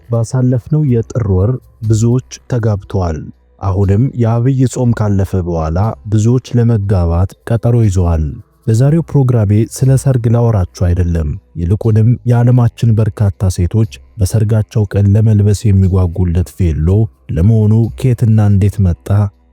ባሳለፍነው የጥር ወር ብዙዎች ተጋብተዋል። አሁንም የአብይ ጾም ካለፈ በኋላ ብዙዎች ለመጋባት ቀጠሮ ይዘዋል። በዛሬው ፕሮግራሜ ስለ ሰርግ ላወራችሁ አይደለም፣ ይልቁንም የዓለማችን በርካታ ሴቶች በሰርጋቸው ቀን ለመልበስ የሚጓጉለት ቬሎ ለመሆኑ ከየትና እንዴት መጣ?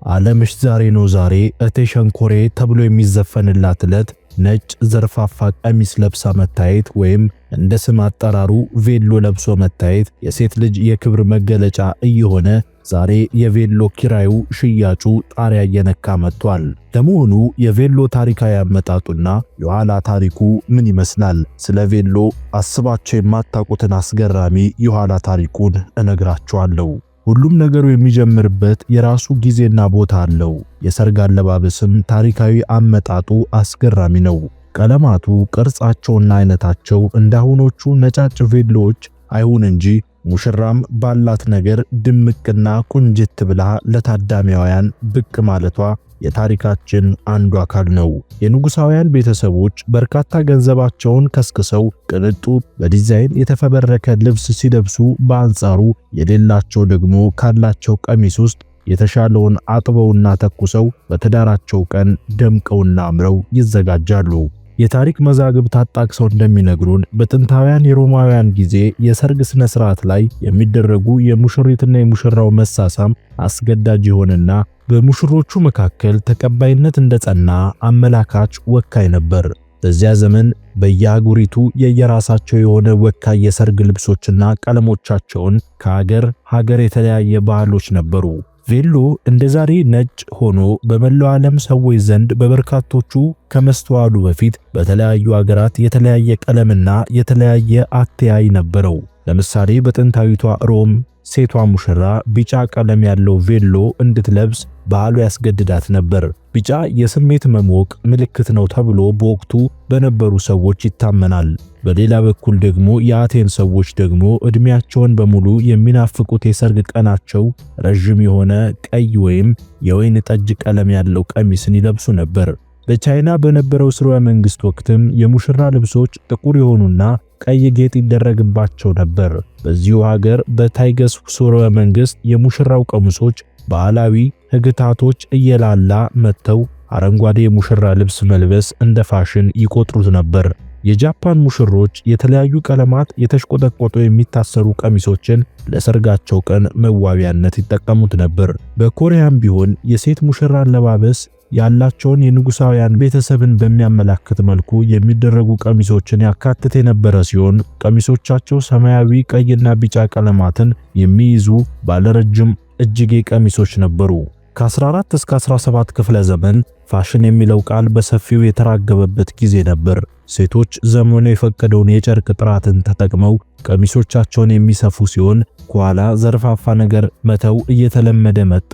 ዓለምሽ ዛሬ ነው ዛሬ እቴ ሸንኮሬ ተብሎ የሚዘፈንላት ዕለት ነጭ ዘርፋፋ ቀሚስ ለብሳ መታየት ወይም እንደ ስም አጠራሩ ቬሎ ለብሶ መታየት የሴት ልጅ የክብር መገለጫ እየሆነ ዛሬ የቬሎ ኪራዩ ሽያጩ ጣሪያ እየነካ መጥቷል። ለመሆኑ የቬሎ ታሪካዊ አመጣጡና የኋላ ታሪኩ ምን ይመስላል? ስለ ቬሎ አስባቸው የማታውቁትን አስገራሚ የኋላ ታሪኩን እነግራችኋለሁ። ሁሉም ነገሩ የሚጀምርበት የራሱ ጊዜና ቦታ አለው። የሰርግ አለባበስም ታሪካዊ አመጣጡ አስገራሚ ነው። ቀለማቱ፣ ቅርጻቸውና አይነታቸው እንዳሁኖቹ ነጫጭ ቬሎዎች አይሁን እንጂ ሙሽራም ባላት ነገር ድምቅና ቁንጅት ብላ ለታዳሚያውያን ብቅ ማለቷ የታሪካችን አንዱ አካል ነው። የንጉሳውያን ቤተሰቦች በርካታ ገንዘባቸውን ከስክሰው ቅንጡ በዲዛይን የተፈበረከ ልብስ ሲለብሱ፣ በአንጻሩ የሌላቸው ደግሞ ካላቸው ቀሚስ ውስጥ የተሻለውን አጥበውና ተኩሰው በትዳራቸው ቀን ደምቀውና አምረው ይዘጋጃሉ። የታሪክ መዛግብት አጣቅሰው እንደሚነግሩን በጥንታውያን የሮማውያን ጊዜ የሰርግ ስነ ስርዓት ላይ የሚደረጉ የሙሽሪትና የሙሽራው መሳሳም አስገዳጅ የሆነና በሙሽሮቹ መካከል ተቀባይነት እንደጸና አመላካች ወካይ ነበር። በዚያ ዘመን በየአህጉሪቱ የየራሳቸው የሆነ ወካይ የሰርግ ልብሶችና ቀለሞቻቸውን ከሀገር የተለያየ ባህሎች ነበሩ። ቬሎ እንደ ዛሬ ነጭ ሆኖ በመላው ዓለም ሰዎች ዘንድ በበርካቶቹ ከመስተዋሉ በፊት በተለያዩ ሀገራት የተለያየ ቀለምና የተለያየ አተያይ ነበረው። ለምሳሌ በጥንታዊቷ ሮም ሴቷ ሙሽራ ቢጫ ቀለም ያለው ቬሎ እንድትለብስ ባህሉ ያስገድዳት ነበር። ቢጫ የስሜት መሞቅ ምልክት ነው ተብሎ በወቅቱ በነበሩ ሰዎች ይታመናል። በሌላ በኩል ደግሞ የአቴን ሰዎች ደግሞ እድሜያቸውን በሙሉ የሚናፍቁት የሰርግ ቀናቸው ረጅም የሆነ ቀይ ወይም የወይን ጠጅ ቀለም ያለው ቀሚስን ይለብሱ ነበር። በቻይና በነበረው ስርወ መንግስት ወቅትም የሙሽራ ልብሶች ጥቁር የሆኑና ቀይ ጌጥ ይደረግባቸው ነበር። በዚሁ ሀገር በታይገስ ስርወ መንግስት የሙሽራው ቀሚሶች ባህላዊ ህግታቶች እየላላ መጥተው አረንጓዴ የሙሽራ ልብስ መልበስ እንደ ፋሽን ይቆጥሩት ነበር። የጃፓን ሙሽሮች የተለያዩ ቀለማት የተሽቆጠቆጡ የሚታሰሩ ቀሚሶችን ለሰርጋቸው ቀን መዋቢያነት ይጠቀሙት ነበር። በኮሪያም ቢሆን የሴት ሙሽራ አለባበስ ያላቸውን የንጉሳውያን ቤተሰብን በሚያመላክት መልኩ የሚደረጉ ቀሚሶችን ያካትት የነበረ ሲሆን ቀሚሶቻቸው ሰማያዊ፣ ቀይና ቢጫ ቀለማትን የሚይዙ ባለረጅም እጅጌ ቀሚሶች ነበሩ። ከ14 እስከ 17 ክፍለ ዘመን ፋሽን የሚለው ቃል በሰፊው የተራገበበት ጊዜ ነበር። ሴቶች ዘመኑ የፈቀደውን የጨርቅ ጥራትን ተጠቅመው ቀሚሶቻቸውን የሚሰፉ ሲሆን ከኋላ ዘርፋፋ ነገር መተው እየተለመደ መጣ።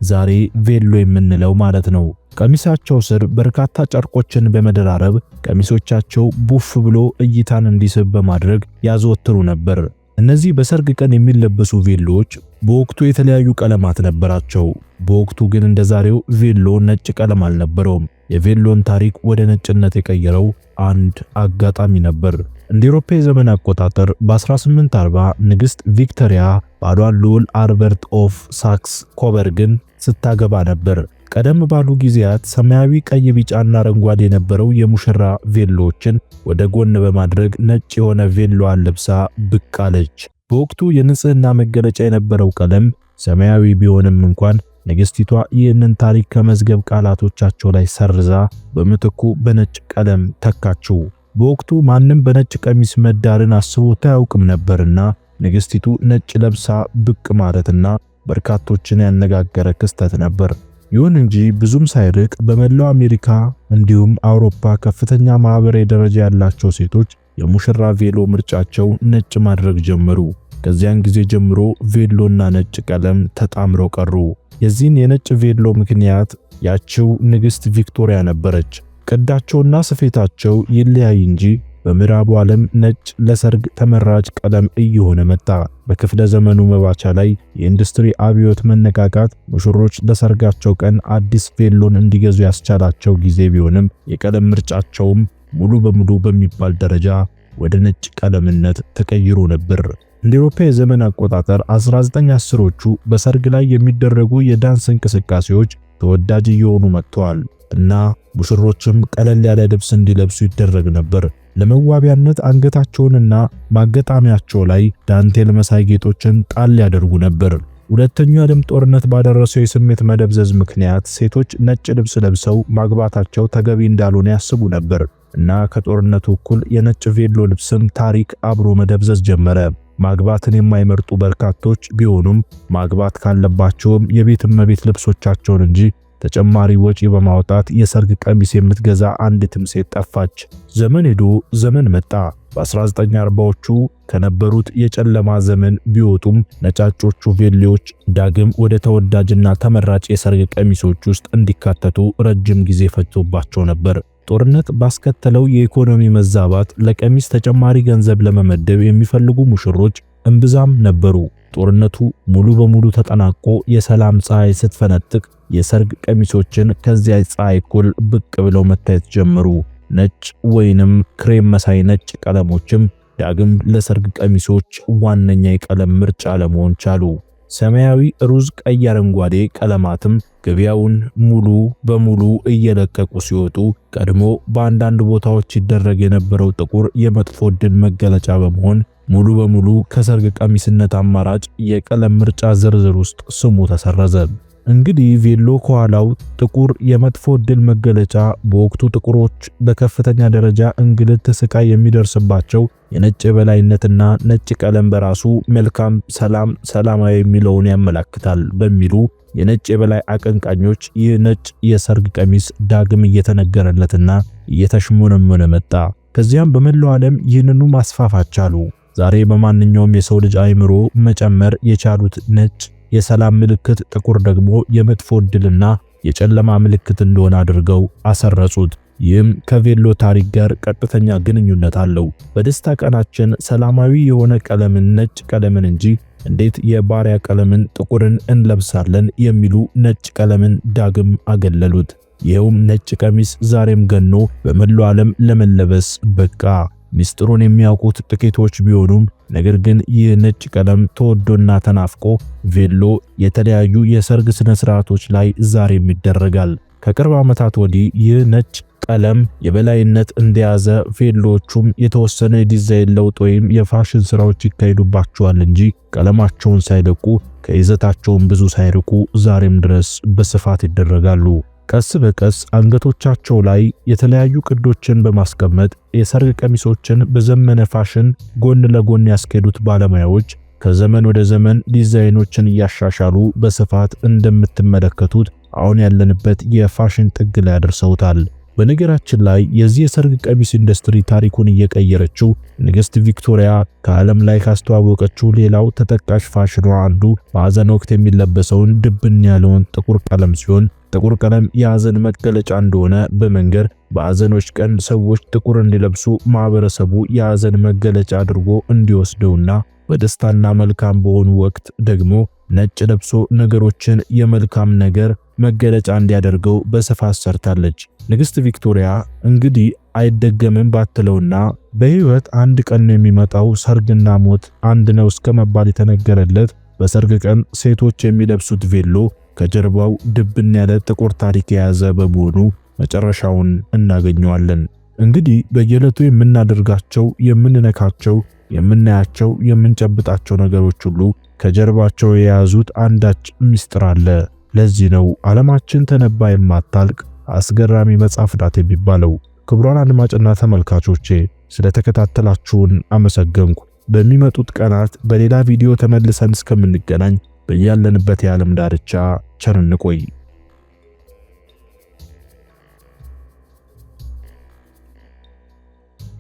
ዛሬ ቬሎ የምንለው ማለት ነው። ቀሚሳቸው ስር በርካታ ጨርቆችን በመደራረብ ቀሚሶቻቸው ቡፍ ብሎ እይታን እንዲስብ በማድረግ ያዘወትሩ ነበር። እነዚህ በሰርግ ቀን የሚለበሱ ቬሎዎች በወቅቱ የተለያዩ ቀለማት ነበራቸው። በወቅቱ ግን እንደዛሬው ቬሎ ነጭ ቀለም አልነበረውም። የቬሎን ታሪክ ወደ ነጭነት የቀየረው አንድ አጋጣሚ ነበር። እንደ አውሮፓ ዘመን አቆጣጠር በ1840 ንግስት ቪክቶሪያ ባሏን ልዑል አልበርት ኦፍ ሳክስ ኮበርግን ስታገባ ነበር። ቀደም ባሉ ጊዜያት ሰማያዊ፣ ቀይ፣ ቢጫና አረንጓዴ የነበረው የሙሽራ ቬሎዎችን ወደ ጎን በማድረግ ነጭ የሆነ ቬሎዋን ለብሳ ብቅ አለች። በወቅቱ የንጽህና መገለጫ የነበረው ቀለም ሰማያዊ ቢሆንም እንኳን ንግስቲቷ ይህንን ታሪክ ከመዝገብ ቃላቶቻቸው ላይ ሰርዛ በምትኩ በነጭ ቀለም ተካችው። በወቅቱ ማንም በነጭ ቀሚስ መዳርን አስቦት አያውቅም ነበርና ንግስቲቱ ነጭ ለብሳ ብቅ ማለትና በርካቶችን ያነጋገረ ክስተት ነበር። ይሁን እንጂ ብዙም ሳይርቅ በመላው አሜሪካ እንዲሁም አውሮፓ ከፍተኛ ማህበራዊ ደረጃ ያላቸው ሴቶች የሙሽራ ቬሎ ምርጫቸው ነጭ ማድረግ ጀመሩ። ከዚያን ጊዜ ጀምሮ ቬሎና ነጭ ቀለም ተጣምረው ቀሩ። የዚህን የነጭ ቬሎ ምክንያት ያቺው ንግስት ቪክቶሪያ ነበረች። ቅዳቸውና ስፌታቸው ይለያይ እንጂ በምዕራቡ ዓለም ነጭ ለሰርግ ተመራጭ ቀለም እየሆነ መጣ። በክፍለ ዘመኑ መባቻ ላይ የኢንዱስትሪ አብዮት መነቃቃት ሙሽሮች ለሰርጋቸው ቀን አዲስ ቬሎን እንዲገዙ ያስቻላቸው ጊዜ ቢሆንም የቀለም ምርጫቸውም ሙሉ በሙሉ በሚባል ደረጃ ወደ ነጭ ቀለምነት ተቀይሮ ነበር። እንደ አውሮፓውያን የዘመን አቆጣጠር 1910ዎቹ በሰርግ ላይ የሚደረጉ የዳንስ እንቅስቃሴዎች ተወዳጅ እየሆኑ መጥተዋል እና ሙሽሮችም ቀለል ያለ ልብስ እንዲለብሱ ይደረግ ነበር። ለመዋቢያነት አንገታቸውንና ማገጣሚያቸው ላይ ዳንቴል መሳይ ጌጦችን ጣል ያደርጉ ነበር። ሁለተኛው የዓለም ጦርነት ባደረሰው የስሜት መደብዘዝ ምክንያት ሴቶች ነጭ ልብስ ለብሰው ማግባታቸው ተገቢ እንዳልሆነ ያስቡ ነበር እና ከጦርነቱ እኩል የነጭ ቬሎ ልብስም ታሪክ አብሮ መደብዘዝ ጀመረ። ማግባትን የማይመርጡ በርካቶች ቢሆኑም ማግባት ካለባቸውም የቤት እመቤት ልብሶቻቸውን እንጂ ተጨማሪ ወጪ በማውጣት የሰርግ ቀሚስ የምትገዛ አንዲትም ሴት ጠፋች። ዘመን ሄዶ ዘመን መጣ። በ1940ዎቹ ከነበሩት የጨለማ ዘመን ቢወጡም ነጫጮቹ ቬሎዎች ዳግም ወደ ተወዳጅና ተመራጭ የሰርግ ቀሚሶች ውስጥ እንዲካተቱ ረጅም ጊዜ ፈጅቶባቸው ነበር። ጦርነት ባስከተለው የኢኮኖሚ መዛባት ለቀሚስ ተጨማሪ ገንዘብ ለመመደብ የሚፈልጉ ሙሽሮች እምብዛም ነበሩ። ጦርነቱ ሙሉ በሙሉ ተጠናቆ የሰላም ፀሐይ ስትፈነጥቅ የሰርግ ቀሚሶችን ከዚያ ፀሐይ እኩል ብቅ ብለው መታየት ጀመሩ። ነጭ ወይንም ክሬም መሳይ ነጭ ቀለሞችም ዳግም ለሰርግ ቀሚሶች ዋነኛ የቀለም ምርጫ ለመሆን ቻሉ። ሰማያዊ፣ ሩዝ፣ ቀይ፣ አረንጓዴ ቀለማትም ገበያውን ሙሉ በሙሉ እየለቀቁ ሲወጡ ቀድሞ በአንዳንድ ቦታዎች ይደረግ የነበረው ጥቁር የመጥፎ ዕድል መገለጫ በመሆን ሙሉ በሙሉ ከሰርግ ቀሚስነት አማራጭ የቀለም ምርጫ ዝርዝር ውስጥ ስሙ ተሰረዘ። እንግዲህ ቬሎ ከኋላው ጥቁር የመጥፎ ዕድል መገለጫ በወቅቱ ጥቁሮች በከፍተኛ ደረጃ እንግልት፣ ስቃይ የሚደርስባቸው የነጭ የበላይነትና ነጭ ቀለም በራሱ መልካም፣ ሰላማዊ የሚለውን ያመለክታል በሚሉ የነጭ የበላይ አቀንቃኞች ይህ ነጭ የሰርግ ቀሚስ ዳግም እየተነገረለትና እየተሽሞነመነ መጣ። ከዚያም በመላው ዓለም ይህንኑ ማስፋፋት ቻሉ። ዛሬ በማንኛውም የሰው ልጅ አእምሮ መጨመር የቻሉት ነጭ የሰላም ምልክት፣ ጥቁር ደግሞ የመጥፎ ዕድልና የጨለማ ምልክት እንደሆነ አድርገው አሰረጹት። ይህም ከቬሎ ታሪክ ጋር ቀጥተኛ ግንኙነት አለው። በደስታ ቀናችን ሰላማዊ የሆነ ቀለምን ነጭ ቀለምን እንጂ እንዴት የባሪያ ቀለምን ጥቁርን እንለብሳለን የሚሉ ነጭ ቀለምን ዳግም አገለሉት። ይኸውም ነጭ ቀሚስ ዛሬም ገኖ በመላው ዓለም ለመለበስ በቃ። ሚስጥሩን የሚያውቁት ጥቂቶች ቢሆኑም ነገር ግን ይህ ነጭ ቀለም ተወዶና ተናፍቆ ቬሎ የተለያዩ የሰርግ ስነ ስርዓቶች ላይ ዛሬም ይደረጋል። ከቅርብ ዓመታት ወዲህ ይህ ነጭ ቀለም የበላይነት እንደያዘ ቬሎዎቹም የተወሰነ የዲዛይን ለውጥ ወይም የፋሽን ስራዎች ይካሄዱባቸዋል እንጂ ቀለማቸውን ሳይለቁ ከይዘታቸውም ብዙ ሳይርቁ ዛሬም ድረስ በስፋት ይደረጋሉ። ቀስ በቀስ አንገቶቻቸው ላይ የተለያዩ ቅዶችን በማስቀመጥ የሰርግ ቀሚሶችን በዘመነ ፋሽን ጎን ለጎን ያስኬዱት ባለሙያዎች ከዘመን ወደ ዘመን ዲዛይኖችን እያሻሻሉ በስፋት እንደምትመለከቱት አሁን ያለንበት የፋሽን ጥግ ላይ አድርሰውታል። በነገራችን ላይ የዚህ የሰርግ ቀሚስ ኢንዱስትሪ ታሪኩን እየቀየረችው ንግስት ቪክቶሪያ ከዓለም ላይ ካስተዋወቀችው ሌላው ተጠቃሽ ፋሽኗ አንዱ በሐዘን ወቅት የሚለበሰውን ድብን ያለውን ጥቁር ቀለም ሲሆን ጥቁር ቀለም የሐዘን መገለጫ እንደሆነ በመንገር በሐዘኖች ቀን ሰዎች ጥቁር እንዲለብሱ ማህበረሰቡ የሐዘን መገለጫ አድርጎ እንዲወስደውና በደስታና መልካም በሆኑ ወቅት ደግሞ ነጭ ለብሶ ነገሮችን የመልካም ነገር መገለጫ እንዲያደርገው በስፋት ሰርታለች። ንግስት ቪክቶሪያ እንግዲህ አይደገምም ባትለውና በህይወት አንድ ቀን የሚመጣው ሰርግና ሞት አንድ ነው እስከመባል የተነገረለት በሰርግ ቀን ሴቶች የሚለብሱት ቬሎ ከጀርባው ድብን ያለ ጥቁር ታሪክ የያዘ በመሆኑ መጨረሻውን እናገኘዋለን። እንግዲህ በየዕለቱ የምናደርጋቸው፣ የምንነካቸው፣ የምናያቸው፣ የምንጨብጣቸው ነገሮች ሁሉ ከጀርባቸው የያዙት አንዳች ምስጢር አለ። ለዚህ ነው ዓለማችን ተነባ የማታልቅ አስገራሚ መጽሐፍ ናት የሚባለው። ክቡራን አድማጭና ተመልካቾቼ ስለተከታተላችሁን አመሰገንኩ። በሚመጡት ቀናት በሌላ ቪዲዮ ተመልሰን እስከምንገናኝ በያለንበት የዓለም ዳርቻ ቸር እንቆይ።